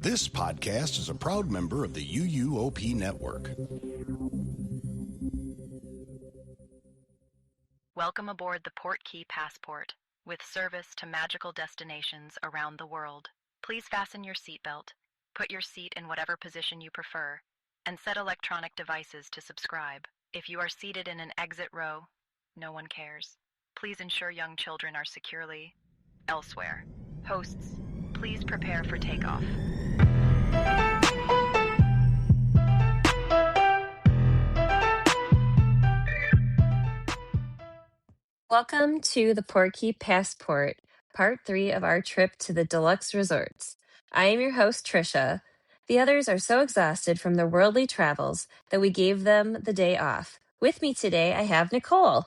This podcast is a proud member of the UUOP Network. Welcome aboard the Port Key Passport, with service to magical destinations around the world. Please fasten your seatbelt, put your seat in whatever position you prefer, and set electronic devices to subscribe. If you are seated in an exit row, no one cares. Please ensure young children are securely elsewhere. Hosts, please prepare for takeoff. Welcome to the Port Key Passport, part 3 of our trip to the Deluxe resorts. I am your host, Trisha. The others are so exhausted from their worldly travels that we gave them the day off. With me today, I have Nicole.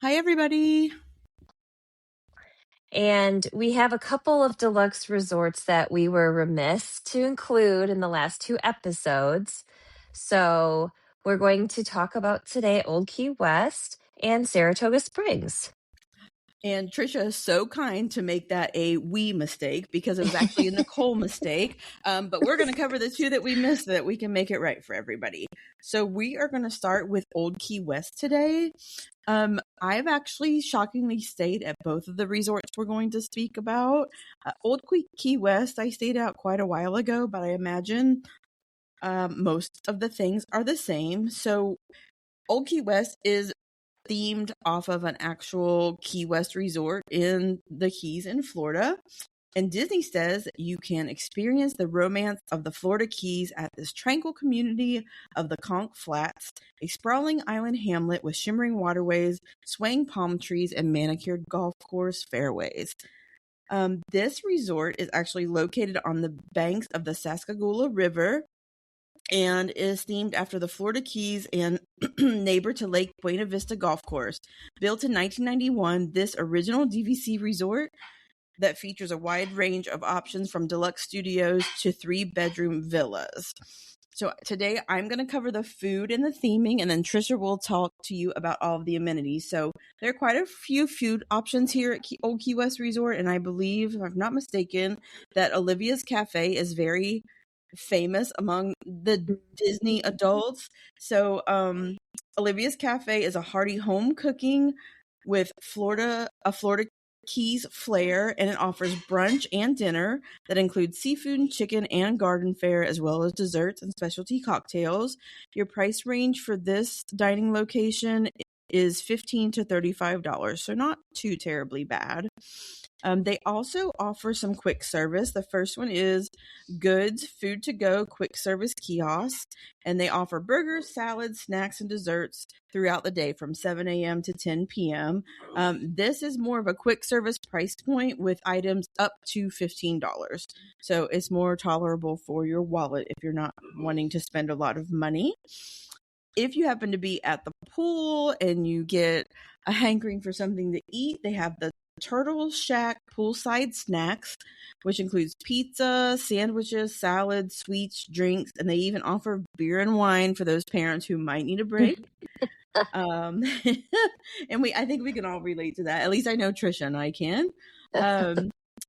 Hi, everybody. And we have a couple of Deluxe resorts that we were remiss to include in the last 2 episodes. So we're going to talk about today Old Key West and Saratoga Springs. And Trisha is so kind to make that a we mistake because it was actually a Nicole mistake. But we're going to cover the 2 that we missed so that we can make it right for everybody. So we are going to start with Old Key West today. I've actually shockingly stayed at both of the resorts we're going to speak about. Old Key West, I stayed out quite a while ago, but I imagine most of the things are the same. So Old Key West is themed off of an actual Key West resort in the Keys in Florida. And Disney says you can experience the romance of the Florida Keys at this tranquil community of the Conch Flats, a sprawling island hamlet with shimmering waterways, swaying palm trees, and manicured golf course fairways. This resort is actually located on the banks of the Sassagoula River and is themed after the Florida Keys and neighbor to Lake Buena Vista Golf Course. Built in 1991, this original DVC resort that features a wide range of options from deluxe studios to 3-bedroom villas. So today I'm going to cover the food and the theming, and then Trisha will talk to you about all of the amenities. So there are quite a few food options here at Old Key West Resort, and I believe, if I'm not mistaken, that Olivia's Cafe is very famous among the Disney adults. So Olivia's Cafe is a hearty home cooking with a Florida Keys flair, and it offers brunch and dinner that includes seafood and chicken and garden fare, as well as desserts and specialty cocktails. Your price range for this dining location is $15 to $35, so not too terribly bad. They also offer some quick service. The first one is Goods Food to Go quick service kiosks, and they offer burgers, salads, snacks, and desserts throughout the day from 7 a.m. to 10 p.m. This is more of a quick service price point with items up to $15. So it's more tolerable for your wallet if you're not wanting to spend a lot of money. If you happen to be at the pool and you get a hankering for something to eat, they have the Turtle Shack poolside snacks, which includes pizza, sandwiches, salads, sweets, drinks, and they even offer beer and wine for those parents who might need a break. And I think we can all relate to that. At least I know Trisha and I can.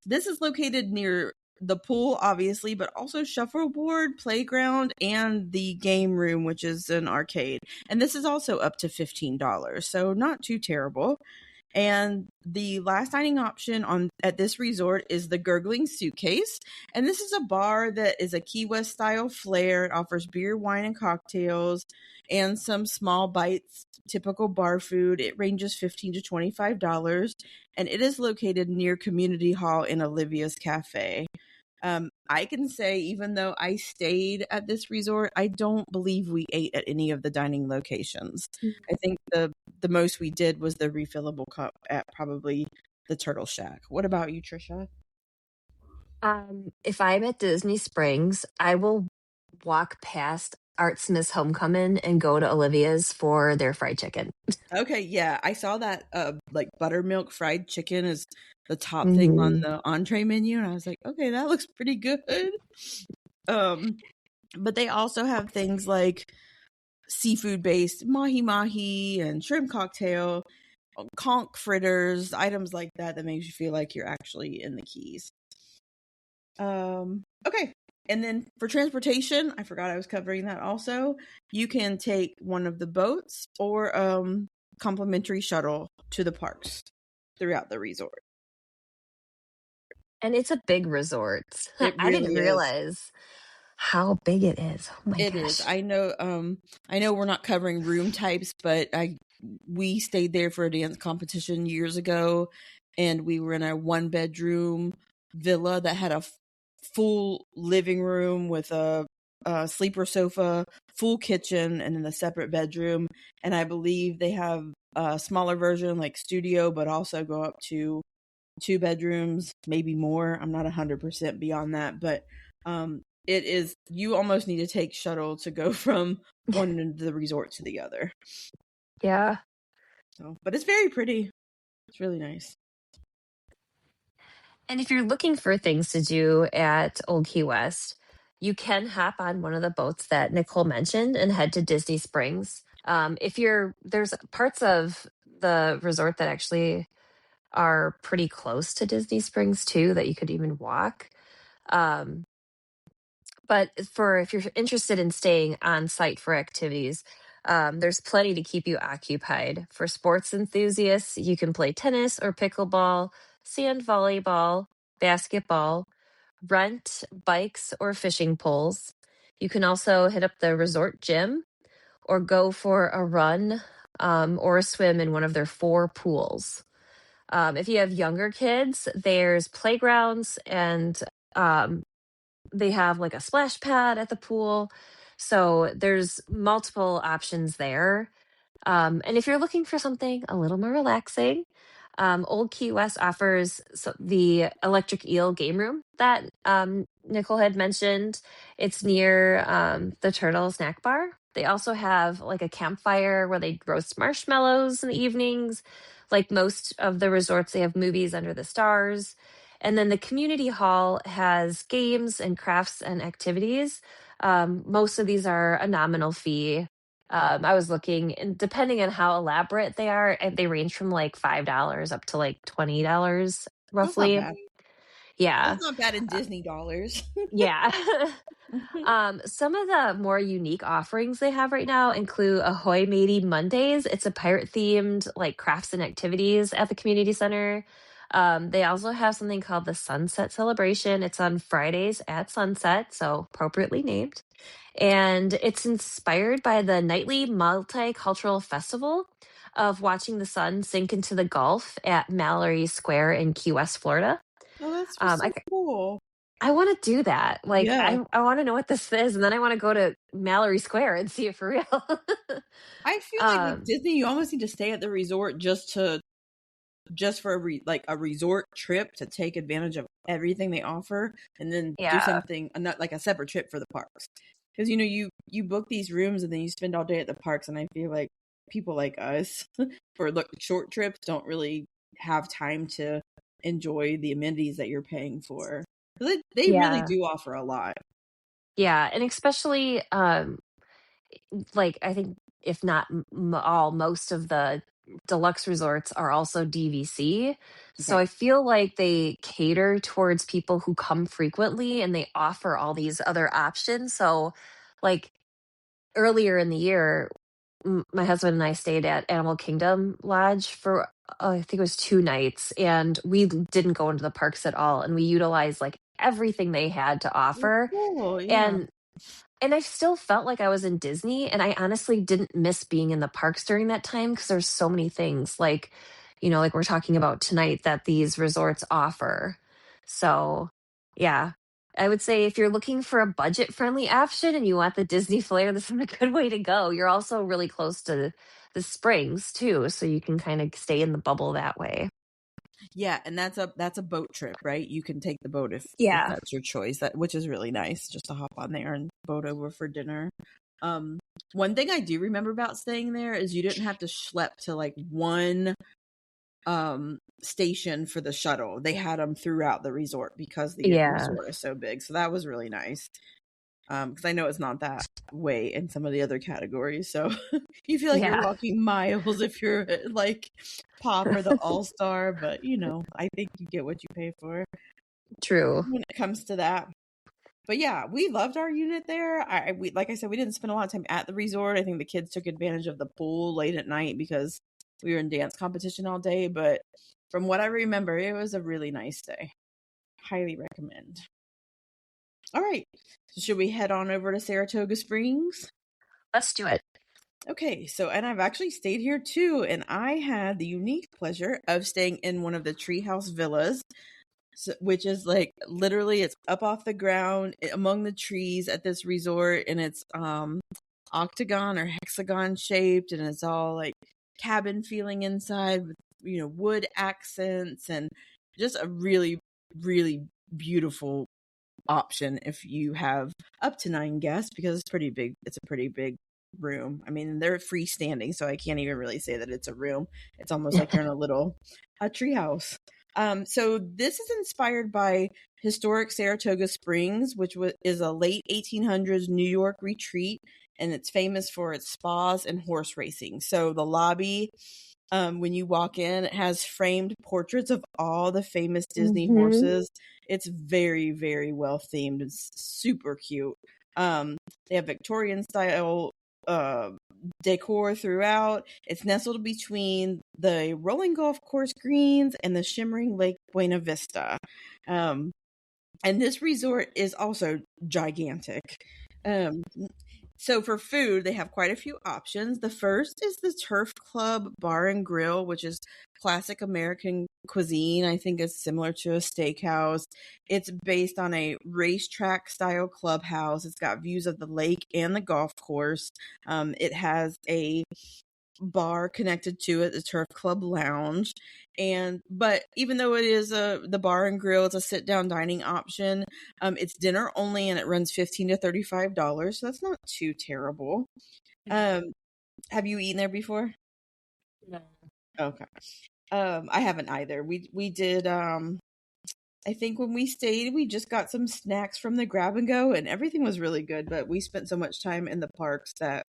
This is located near the pool, obviously, but also shuffleboard, playground, and the game room, which is an arcade. And this is also up to $15, so not too terrible. And the last dining option at this resort is the Gurgling Suitcase. And this is a bar that is a Key West style flair. It offers beer, wine, and cocktails and some small bites, typical bar food. It ranges $15 to $25. And it is located near Community Hall in Olivia's Cafe. I can say, even though I stayed at this resort, I don't believe we ate at any of the dining locations. I think the most we did was the refillable cup at probably the Turtle Shack. What about you, Trisha? If I'm at Disney Springs, I will walk past Art Smith's Homecoming and go to Olivia's for their fried chicken. Okay, yeah, I saw that like buttermilk fried chicken is the top thing on the entree menu, and I was like, okay, that looks pretty good. But they also have things like seafood based mahi and shrimp cocktail, conch fritters, items like that makes you feel like you're actually in the Keys. Okay, And then for transportation, I forgot I was covering that also. You can take one of the boats or complimentary shuttle to the parks throughout the resort. And it's a big resort. It I didn't really is. realize how big it is. Oh my It is. gosh. I know we're not covering room types, but we stayed there for a dance competition years ago, and we were in a 1-bedroom villa that had a full living room with a sleeper sofa, full kitchen, and then a separate bedroom. And I believe they have a smaller version like studio, but also go up to 2 bedrooms, maybe more. I'm not 100% beyond that, but it is, you almost need to take shuttle to go from one end of the resort to the other. Yeah. So, but it's very pretty. It's really nice. And if you're looking for things to do at Old Key West, you can hop on one of the boats that Nicole mentioned and head to Disney Springs. There's parts of the resort that actually are pretty close to Disney Springs too, that you could even walk. Um, but if you're interested in staying on site for activities, there's plenty to keep you occupied. For sports enthusiasts, you can play tennis or pickleball, sand volleyball, basketball, rent bikes or fishing poles. You can also hit up the resort gym or go for a run or a swim in one of their 4 pools. If you have younger kids, there's playgrounds and um, they have like a splash pad at the pool. So there's multiple options there. And if you're looking for something a little more relaxing, Old Key West offers the Electric Eel game room that Nicole had mentioned. It's near the Turtle Snack Bar. They also have like a campfire where they roast marshmallows in the evenings. Like most of the resorts, they have movies under the stars. And then the community hall has games and crafts and activities. Most of these are a nominal fee. I was looking, and depending on how elaborate they are, and they range from like $5 up to like $20, That's not roughly. bad. Yeah, That's not bad in Disney dollars. yeah. Some of the more unique offerings they have right now include Ahoy Matey Mondays. It's a pirate themed like crafts and activities at the community center. They also have something called the Sunset Celebration. It's on Fridays at sunset, so appropriately named. And it's inspired by the nightly multicultural festival of watching the sun sink into the Gulf at Mallory Square in Key West, Florida. Oh, that's just Um, so I, cool. I want to do that. Like, Yeah. I want to know what this is, and then I want to go to Mallory Square and see it for real. I feel like with um, Disney, you almost need to stay at the resort just for a resort trip to take advantage of everything they offer, and then do yeah, something not like a separate trip for the parks. Because you book these rooms and then you spend all day at the parks, and I feel like people like us for short trips don't really have time to enjoy the amenities that you're paying for. They really yeah, do offer a lot. yeah, and especially like I think if not most of the deluxe resorts are also DVC. So Okay. I feel like they cater towards people who come frequently and they offer all these other options. So like earlier in the year, my husband and I stayed at Animal Kingdom Lodge for I think it was 2 nights, and we didn't go into the parks at all, and we utilized like everything they had to Well, offer. cool. Yeah. And I still felt like I was in Disney, and I honestly didn't miss being in the parks during that time because there's so many things like, like we're talking about tonight that these resorts offer. So, yeah, I would say if you're looking for a budget-friendly option and you want the Disney flair, this is a good way to go. You're also really close to the springs too, so you can kind of stay in the bubble that way. Yeah, and that's a boat trip, right? You can take the boat if Yeah. that's your choice, that which is really nice, just to hop on there and boat over for dinner. One thing I do remember about staying there is you didn't have to schlep to like one station for the shuttle. They had them throughout the resort because the Yeah. resort is so big. So that was really nice. Because I know it's not that way in some of the other categories. So you feel like you're Yeah. walking miles if you're like Pop or the All Star, but I think you get what you pay for True. when it comes to that. But yeah, we loved our unit there. Like I said, we didn't spend a lot of time at the resort. I think the kids took advantage of the pool late at night because we were in dance competition all day. But from what I remember, it was a really nice day. Highly recommend. All right. So should we head on over to Saratoga Springs? Let's do it. Okay, so and I've actually stayed here too, and I had the unique pleasure of staying in one of the treehouse villas, which is like literally it's up off the ground among the trees at this resort, and it's octagon or hexagon shaped, and it's all like cabin feeling inside with wood accents, and just a really really beautiful option if you have up to 9 guests, because it's pretty big. It's a pretty big room. I mean, they're freestanding, so I can't even really say that it's a room. It's almost like you're in a little treehouse. So this is inspired by historic Saratoga Springs, which is a late 1800s New York retreat, and it's famous for its spas and horse racing. So the lobby, when you walk in, it has framed portraits of all the famous Disney horses. It's very, very well themed. It's super cute. They have Victorian style decor throughout. It's nestled between the rolling golf course greens and the shimmering Lake Buena Vista. And this resort is also gigantic. So for food, they have quite a few options. The first is the Turf Club Bar and Grill, which is classic American cuisine. I think it's similar to a steakhouse. It's based on a racetrack style clubhouse. It's got views of the lake and the golf course. It has a bar connected to it, the Turf Club Lounge. But even though it is the bar and grill, it's a sit down dining option. It's dinner only, and it runs $15 to $35, so that's not too terrible. Have you eaten there before? No. Okay. I haven't either. We did. I think when we stayed, we just got some snacks from the grab and go, and everything was really good. But we spent so much time in the parks that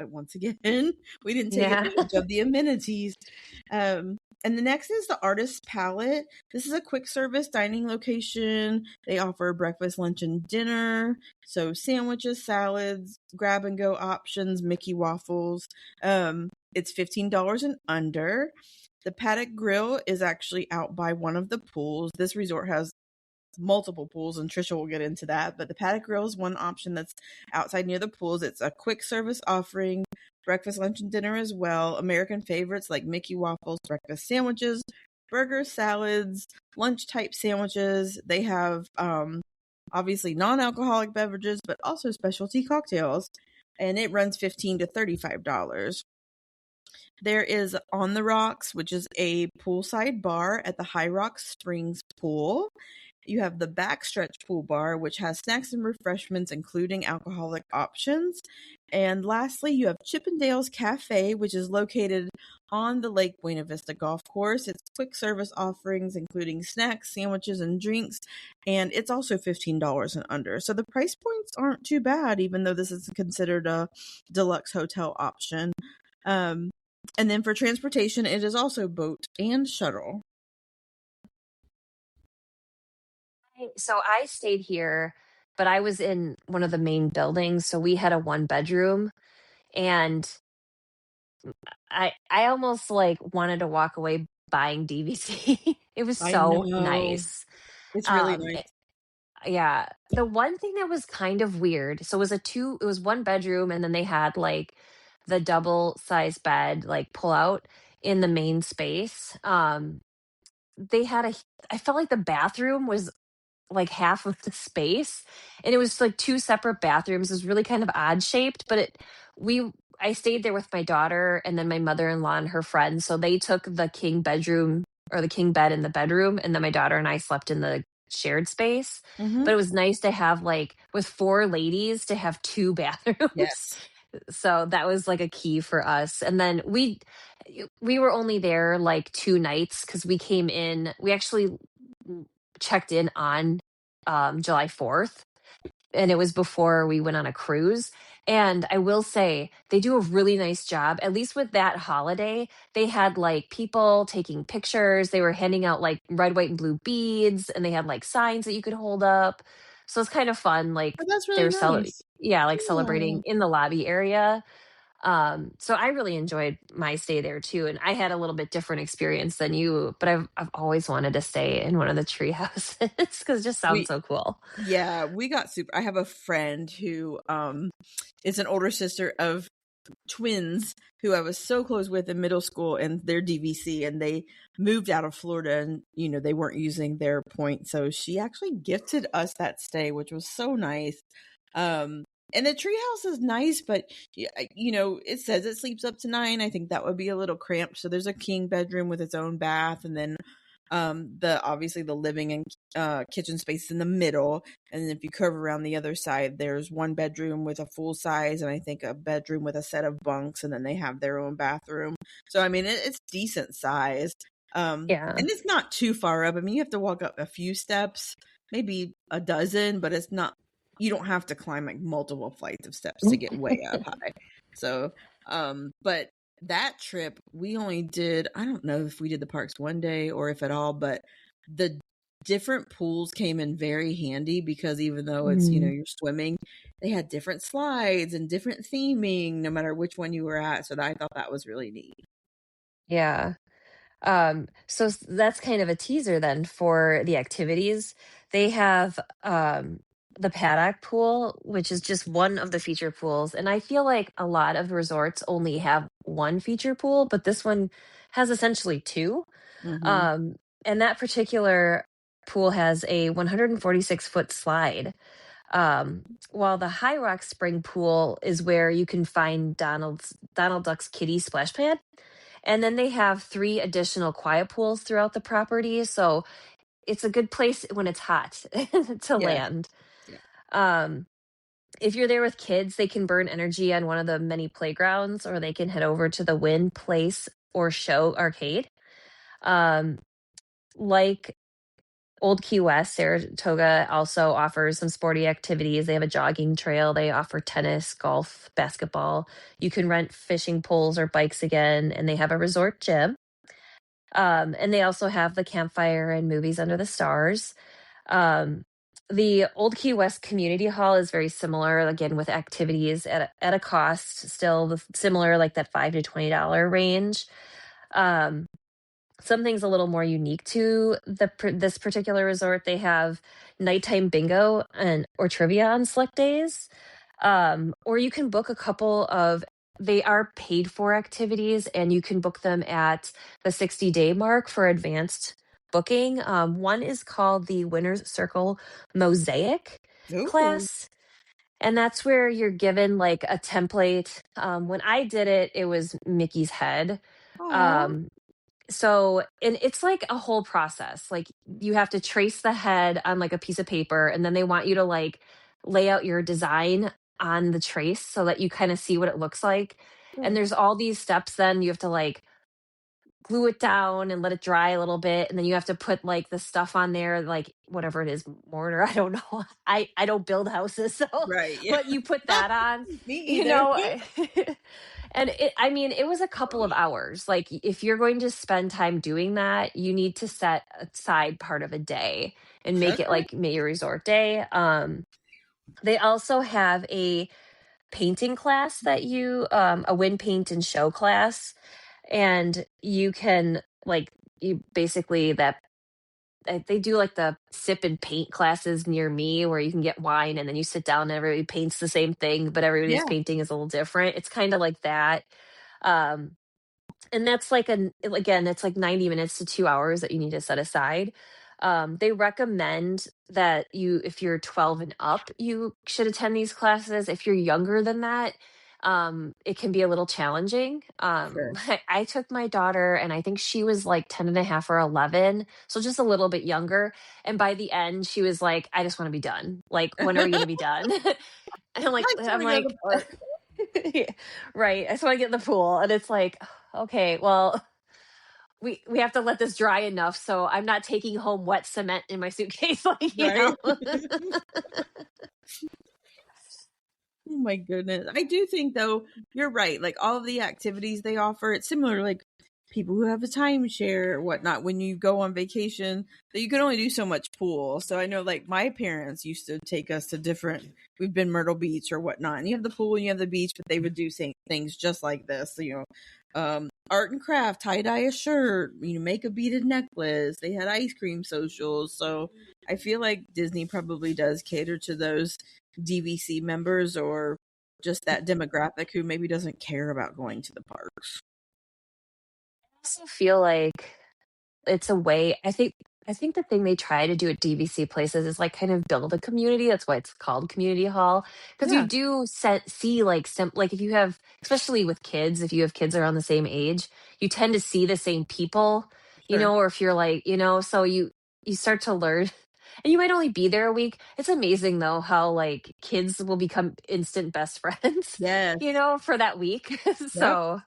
once again we didn't take advantage of the amenities. And the next is the Artist's Palette. This is a quick service dining location. They offer breakfast, lunch, and dinner. So sandwiches, salads, grab and go options, Mickey waffles. It's $15 and under. The Paddock Grill is actually out by one of the pools. This resort has multiple pools, and Trisha will get into that. But the Paddock Grill is one option that's outside near the pools. It's a quick service offering, breakfast, lunch, and dinner as well. American favorites like Mickey waffles, breakfast sandwiches, burgers, salads, lunch type sandwiches. They have obviously non-alcoholic beverages, but also specialty cocktails, and it runs $15 to $35. There is On the Rocks, which is a poolside bar at the High Rock Springs pool. You have the Backstretch Pool Bar, which has snacks and refreshments, including alcoholic options. And lastly, you have Chippendale's Cafe, which is located on the Lake Buena Vista golf course. It's quick service offerings, including snacks, sandwiches, and drinks. And it's also $15 and under. So the price points aren't too bad, even though this is considered a deluxe hotel option. And then for transportation, it is also boat and shuttle. So I stayed here, but I was in one of the main buildings. So we had a 1 bedroom, and I almost like wanted to walk away buying DVC. It was I so know. nice. It's really Um, nice. yeah. The one thing that was kind of weird, so it was 1 bedroom, and then they had like the double size bed, like pull out in the main space. They had I felt like the bathroom was like half of the space, and it was like 2 separate bathrooms. It was really kind of odd shaped, but we I stayed there with my daughter and then my mother-in-law and her friends. So they took the king bedroom or the king bed in the bedroom, and then my daughter and I slept in the shared space. Mm-hmm. But it was nice to have, like, with 4 ladies, to have 2 bathrooms. Yes. So that was like a key for us. And then we were only there like 2 nights because we actually checked in on July 4th, and it was before we went on a cruise. And I will say they do a really nice job, at least with that holiday. They had like people taking pictures. They were handing out like red, white, and blue beads, and they had like signs that you could hold up. So it's kind of fun. Like Oh, that's really they're nice. like Yeah. celebrating in the lobby area. So I really enjoyed my stay there too, and I had a little bit different experience than you, but I've always wanted to stay in one of the tree houses because it just sounds We so cool. Yeah, we got super. I have a friend who is an older sister of twins who I was so close with in middle school, and they're DVC, and they moved out of Florida, and they weren't using their point, so she actually gifted us that stay, which was so nice. And the treehouse is nice, but it says it sleeps up to 9. I think that would be a little cramped. So there's a king bedroom with its own bath, and then obviously the living and kitchen space in the middle, and then if you curve around the other side, there's one bedroom with a full size, and I think a bedroom with a set of bunks, and then they have their own bathroom. So I mean, it's decent size, Yeah. and it's not too far up. I mean, you have to walk up a few steps, maybe a dozen, but it's not. You don't have to climb like multiple flights of steps to get way up high. So, but that trip we only did, I don't know if we did the parks one day or if at all, but the different pools came in very handy because even though it's Mm, you're swimming, they had different slides and different theming no matter which one you were at, so I thought that was really neat. yeah. So that's kind of a teaser then for the activities. They have the paddock pool, which is just one of the feature pools. And I feel like a lot of resorts only have one feature pool, but this one has essentially two. Mm-hmm. Um, and that particular pool has a 146-foot slide. While the High Rock Spring pool is where you can find Donald Duck's Kitty Splash Pad. And then they have 3 additional quiet pools throughout the property, so it's a good place when it's hot to Yeah. land. Yeah. Um, if you're there with kids, they can burn energy on one of the many playgrounds, or they can head over to the Wynn Place or Show Arcade. Um, like Old Key West, Saratoga also offers some sporty activities. They have a jogging trail. They offer tennis, golf, basketball. You can rent fishing poles or bikes again, and they have a resort gym. And they also have the campfire and movies under the stars. Um, the Old Key West Community Hall is very similar, again, with activities at a cost, still similar, like that $5 to $20 range. Um, Something's a little more unique to this particular resort. They have nighttime bingo and or trivia on select days, or you can book a couple of. They are paid for activities, and you can book them at the 60-day mark for advanced booking. One is called the Winner's Circle Mosaic Ooh. class, and that's where you're given like a template. When I did it, it was Mickey's head. Aw. Um, and it's like a whole process. Like you have to trace the head on like a piece of paper, and then they want you to like lay out your design on the trace so that you kind of see what it looks like. And Right. there's all these steps then you have to like glue it down and let it dry a little bit, and then you have to put like the stuff on there, like whatever it is, mortar, I don't know. I don't build houses, so Right. Yeah. but you put that on, Me you either. know. And I mean, it was a couple of hours. Like if you're going to spend time doing that, you need to set aside part of a day and make it Okay. like your resort day. They also have a painting class that a wind paint and show class, and you can like you basically that they do like the sip and paint classes near me where you can get wine and then you sit down and everybody paints the same thing, but everybody's Yeah. painting is a little different. It's kind of like that. Um, and that's like again, it's like 90 minutes to 2 hours that you need to set aside. They recommend that if you're 12 and up, you should attend these classes. If you're younger than that, it can be a little challenging. Sure. I took my daughter, and I think she was like 10 and a half or 11, so just a little bit younger. And by the end, she was like, I just want to be done. Like, when are we going to be done? And I just I'm want to go to the like, park. yeah, right. I just want to get in the pool. And it's like, okay, well, we have to let this dry enough so I'm not taking home wet cement in my suitcase, like, you Right. know. Oh my goodness. I do think though, you're right. Like all of the activities they offer, it's similar like people who have a timeshare or whatnot, when you go on vacation, that you can only do so much pool. So I know, like, my parents used to take us to different, we've been Myrtle Beach or whatnot, and you have the pool and you have the beach, but they would do things just like this. So, art and craft, tie dye a shirt, make a beaded necklace. They had ice cream socials. So I feel like Disney probably does cater to those DVC members, or just that demographic who maybe doesn't care about going to the parks. I also feel like it's a way. I think the thing they try to do at DVC places is like kind of build a community. That's why it's called community hall, because you Yeah, do see like like if you have, especially with kids, if you have kids around the same age, you tend to see the same people, sure. or if you're like, so you start to learn. And you might only be there a week. It's amazing though how like kids will become instant best friends, Yes. for that week. Yep. So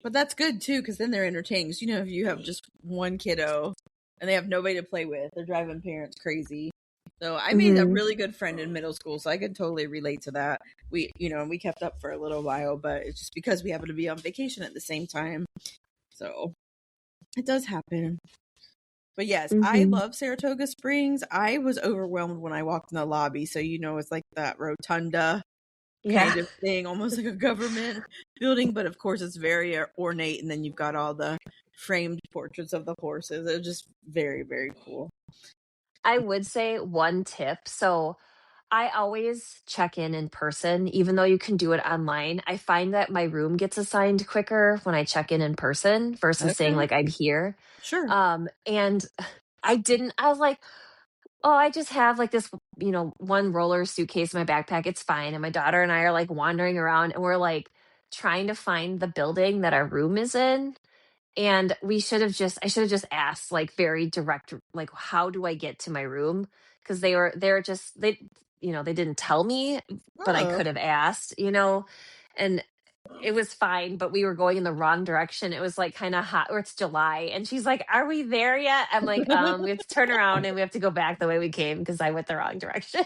But that's good too, because then they're entertaining. 'Cause, if you have just one kiddo and they have nobody to play with, they're driving parents crazy. So I made a mhm. really good friend in middle school, so I could totally relate to that. We kept up for a little while, but it's just because we happened to be on vacation at the same time. So it does happen. But yes, I Mhm. love Saratoga Springs. I was overwhelmed when I walked in the lobby. So, it's like that rotunda Yeah. kind of thing, almost like a government building, but of course it's very ornate, and then you've got all the framed portraits of the horses. It's just very, very cool. I would say one tip. So I always check in person, even though you can do it online. I find that my room gets assigned quicker when I check in person versus saying Okay, like I'm here. sure. And I was like, oh, I just have like this, one roller suitcase in my backpack. It's fine. And my daughter and I are like wandering around and we're like trying to find the building that our room is in. And I should have just asked like very direct, like, how do I get to my room? Because they didn't tell me, but I Oh. could have asked, and it was fine, but we were going in the wrong direction. It was like kind of hot, or it's July. And she's like, "Are we there yet?" I'm like, we have to turn around and we have to go back the way we came because I went the wrong direction.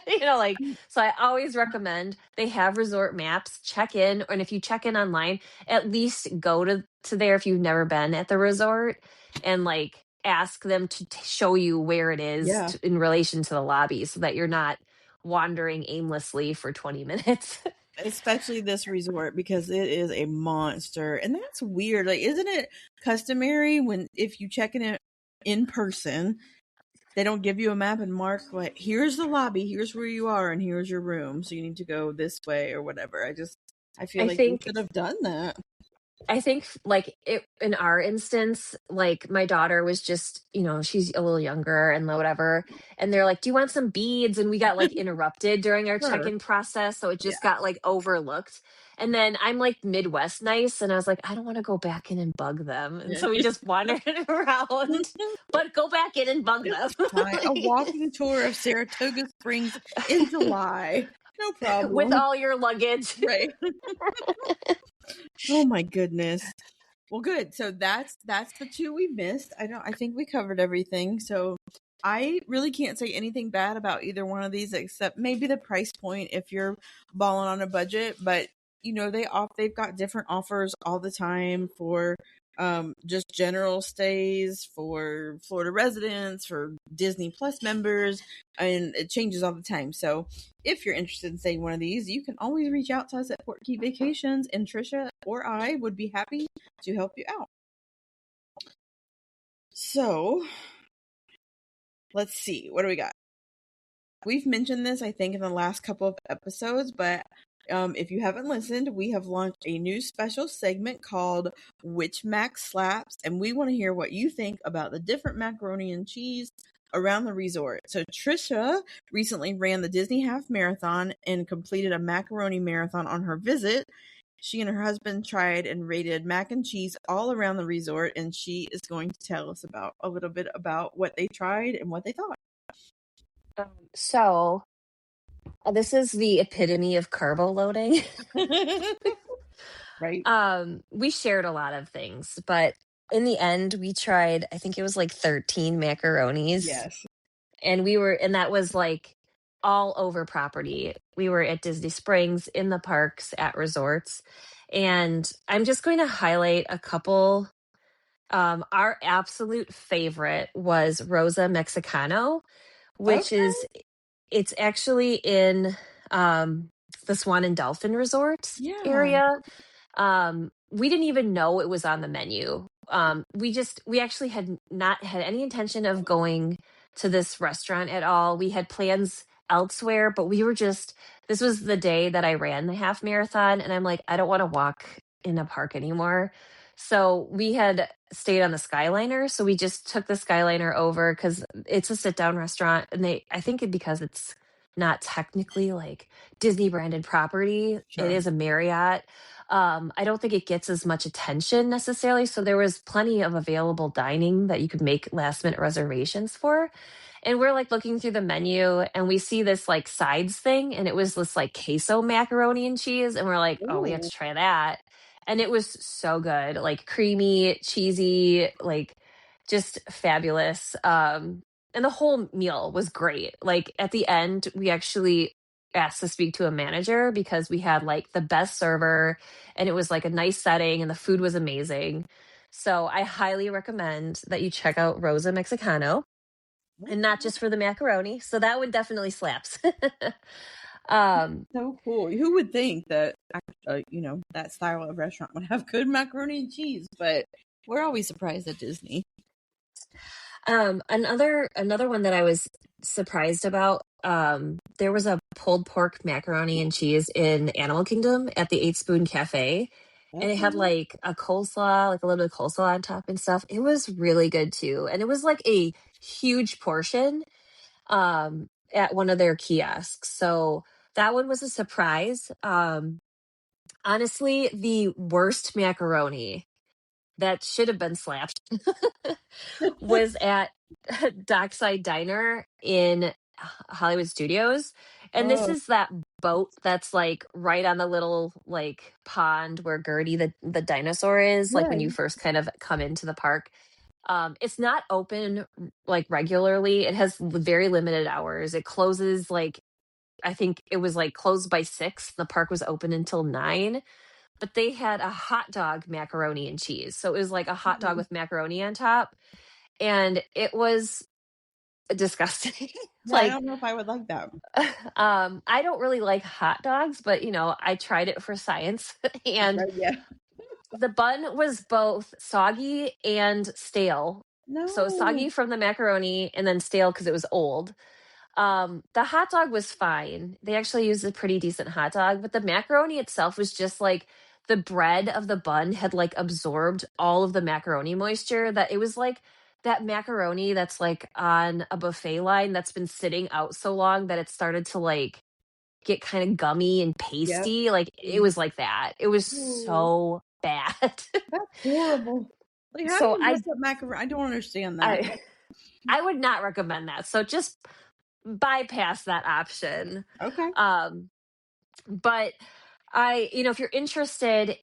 So I always recommend they have resort maps, check in. And if you check in online, at least go to there if you've never been at the resort and like ask them to show you where it is Yeah, in relation to the lobby so that you're not wandering aimlessly for 20 minutes. especially this resort, because it is a monster, and that's weird. Like, isn't it customary when, if you check in person, they don't give you a map and mark like, here's the lobby, here's where you are, and here's your room, so you need to go this way or whatever. I feel I like they think should have done that. like it in our instance, like my daughter was just, she's a little younger and whatever. And they're like, "Do you want some beads?" And we got like interrupted during our Sure. check-in process. So it Yeah. just got like overlooked. And then I'm like Midwest nice. And I was like, I don't want to go back in and bug them. And so we just wandered around, but go back in and bug them. It's fine. A walking tour of Saratoga Springs in July. No With problem. all your luggage. Right. Oh my goodness. Well, good. So that's the two we missed. I think we covered everything. So I really can't say anything bad about either one of these, except maybe the price point if you're balling on a budget. But they've got different offers all the time for just general stays, for Florida residents, for Disney Plus members, and it changes all the time. So if you're interested in staying one of these, you can always reach out to us at Port Key Vacations, and Trisha or I would be happy to help you out. So let's see, what do we got? We've mentioned this, I think, in the last couple of episodes, but if you haven't listened, we have launched a new special segment called Which Mac Slaps, and we want to hear what you think about the different macaroni and cheese around the resort. So Trisha recently ran the Disney Half Marathon and completed a macaroni marathon on her visit. She and her husband tried and rated mac and cheese all around the resort, and she is going to tell us a little bit about what they tried and what they thought. So this is the epitome of carbo loading. Right? We shared a lot of things, but in the end, we tried, I think it was like 13 macaronis. Yes. And that was like all over property. We were at Disney Springs, in the parks, at resorts. And I'm just going to highlight a couple Our absolute favorite was Rosa Mexicano, which Okay. is it's actually in the Swan and Dolphin Resort Yeah. area. We didn't even know it was on the menu. We actually had not had any intention of going to this restaurant at all. We had plans elsewhere, but this was the day that I ran the half marathon, and I'm like, I don't want to walk in a park anymore. So we had stayed on the Skyliner. So we just took the Skyliner over because it's a sit down restaurant. And I think because it's not technically like Disney branded property, it Sure. is a Marriott. I don't think it gets as much attention necessarily. So there was plenty of available dining that you could make last minute reservations for. And we're like looking through the menu and we see this like sides thing. And it was this like queso macaroni and cheese. And we're like, oh, we have Ooh. to try that. And it was so good, like creamy, cheesy, like just fabulous. And the whole meal was great. Like at the end, we actually asked to speak to a manager because we had like the best server and it was like a nice setting and the food was amazing. So I highly recommend that you check out Rosa Mexicano and not just for the macaroni. So that one definitely slaps. um, So cool. Who would think that, that style of restaurant would have good macaroni and cheese? But we're always surprised at Disney. another one that I was surprised about. There was a pulled pork macaroni and cheese in Animal Kingdom at the Eight Spoon Cafe, and it had Okay. like a coleslaw, like a little bit of coleslaw on top and stuff. It was really good too, and it was like a huge portion at one of their kiosks. So that one was a surprise. Honestly, the worst macaroni that should have been slapped was at Dockside Diner in Hollywood Studios. And this Oh, is that boat that's like right on the little like pond where Gertie the dinosaur is, like when yeah. you first kind of come into the park. It's not open like regularly. It has very limited hours. It closes like I think it was like closed by 6. The park was open until 9, but they had a hot dog macaroni and cheese. So it was like a hot dog with macaroni on top, and it was disgusting. Yeah, I Like, don't know if I would like that. I don't really like hot dogs, but I tried it for science, and Right? Yeah. the bun was both soggy and stale. So No. soggy from the macaroni, and then stale because it was old. The hot dog was fine. They actually used a pretty decent hot dog, but the macaroni itself was just like the bread of the bun had like absorbed all of the macaroni moisture, that it was like that macaroni that's like on a buffet line that's been sitting out so long that it started to like get kind of gummy and Yep. pasty. Like it was like that. It was Ooh, so bad. that's horrible. Like, how do so you mess I up macaroni? I don't understand that. I I would not recommend that. So just bypass that option. Okay. Um but if you're interested,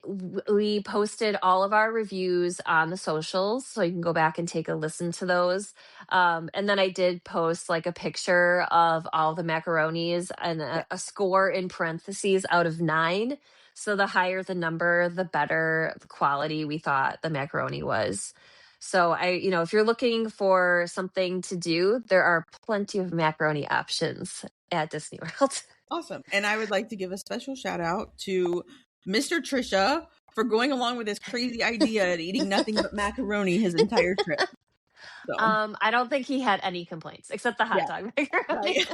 we posted all of our reviews on the socials, so you can go back and take a listen to those. And then I did post like a picture of all the macaronis and Yeah. a score in parentheses out of 9. So the higher the number, the better the quality we thought the macaroni was. So if you're looking for something to do, there are plenty of macaroni options at Disney World. Awesome. And I would like to give a special shout out to Mr. Trisha for going along with this crazy idea and eating nothing but macaroni his entire trip. So, I don't think he had any complaints except the hot yeah. dog macaroni.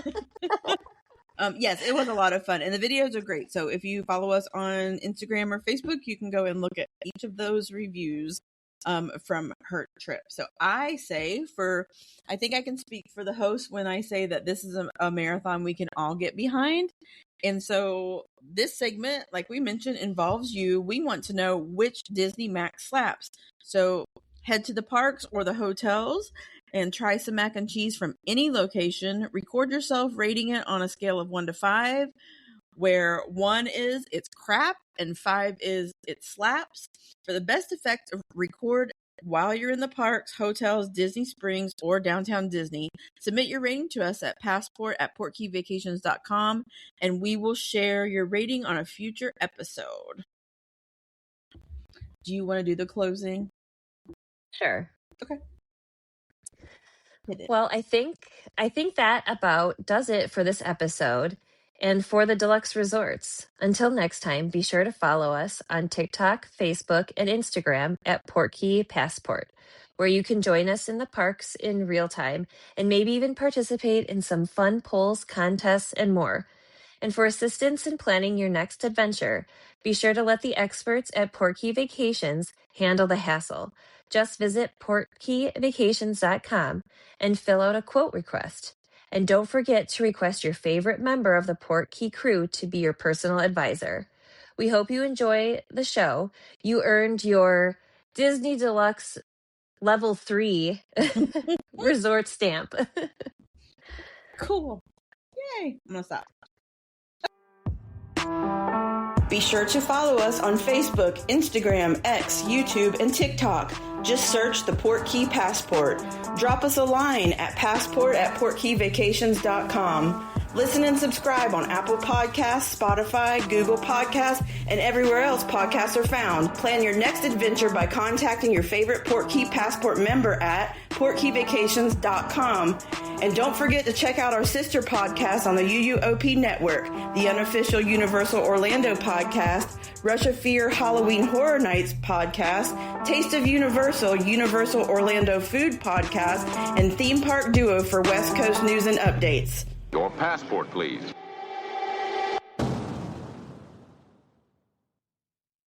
Right. Yes, it was a lot of fun, and the videos are great. So if you follow us on Instagram or Facebook, you can go and look at each of those reviews from her trip. So I think I can speak for the host when I say that this is a marathon we can all get behind. And so this segment, like we mentioned, involves you. We want to know which Disney Mac slaps. So head to the parks or the hotels and try some mac and cheese from any location. Record yourself rating it on a scale of 1 to 5, where 1 is it's crap and 5 is it slaps. For the best effect, record while you're in the parks, hotels, Disney Springs, or downtown Disney. Submit your rating to us at passport@portkeyvacations.com, and we will share your rating on a future episode. Do you want to do the closing? Sure. Okay. Hit it. Well, I think that about does it for this episode and for the Deluxe Resorts. Until next time, be sure to follow us on TikTok, Facebook, and Instagram at Portkey Passport, where you can join us in the parks in real time and maybe even participate in some fun polls, contests, and more. And for assistance in planning your next adventure, be sure to let the experts at Portkey Vacations handle the hassle. Just visit portkeyvacations.com and fill out a quote request. And don't forget to request your favorite member of the Portkey crew to be your personal advisor. We hope you enjoy the show. You earned your Disney Deluxe Level 3 resort stamp. Cool. Yay. I'm going to stop. Be sure to follow us on Facebook, Instagram, X, YouTube, and TikTok. Just search the Portkey Passport. Drop us a line at passport@portkeyvacations.com. Listen and subscribe on Apple Podcasts, Spotify, Google Podcasts, and everywhere else podcasts are found. Plan your next adventure by contacting your favorite Portkey Passport member at portkeyvacations.com. And don't forget to check out our sister podcast on the UUOP network, the unofficial Universal Orlando podcast, Rush of Fear Halloween Horror Nights podcast, Taste of Universal Orlando Food podcast, and Theme Park Duo for West Coast news and updates. Your passport, please.